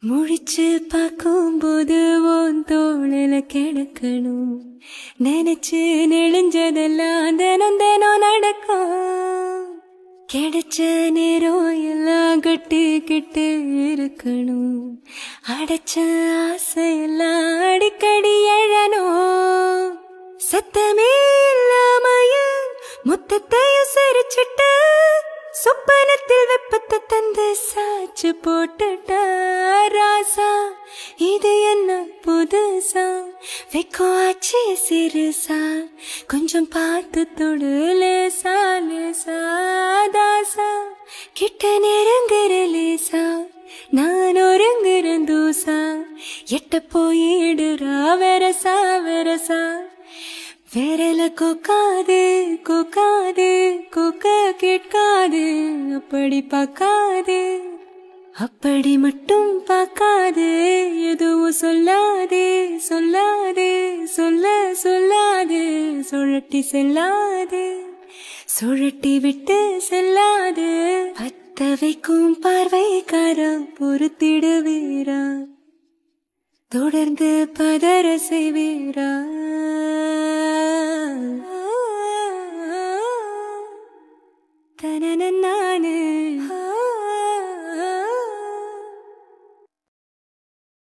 முழிச்சு பார்க்கும்போது உன் தோளில கிடக்கணும் நினைச்சு நெளிஞ்சதெல்லாம் தினம் தினம் நடக்கும். கிடைச்ச நேரம் எல்லாம் கட்டிக்கிட்டு இருக்கணும். அடைச்ச ஆசையெல்லாம் அடிக்கடி எழணும். சத்தமே இல்லாமைய முத்தத்தையும் சிரிச்சிட்டு சொப்பனத்தில் வெப்பத்தை தந்து சாச்சு போட்டுட்ட ராசா. இது என்ன புதுசா வெக்கம் ஆச்சு சிறுசா கொஞ்சம் பார்த்து தொடு லேசா லேசா தாசா. கிட்ட நெருங்குற லேசா நான் ஒருங்குறேன் தூசா. எட்ட போயிடுறா வெரசா வெரசா. விரல கொக்காது கொக்காது கொக்க கேட்காது. அப்படி பார்க்காது அப்படி மட்டும் பார்க்காது. எதுவும் சொல்லாது சொல்லாது சொல்ல சொல்லாது. சுழட்டி செல்லாது சுழட்டி விட்டு செல்லாது. பத்த வைக்கும் பார்வைக்காரம் பொறுத்திடுவீரா தொடர்ந்து பதற செய்வீரா. தனன நானு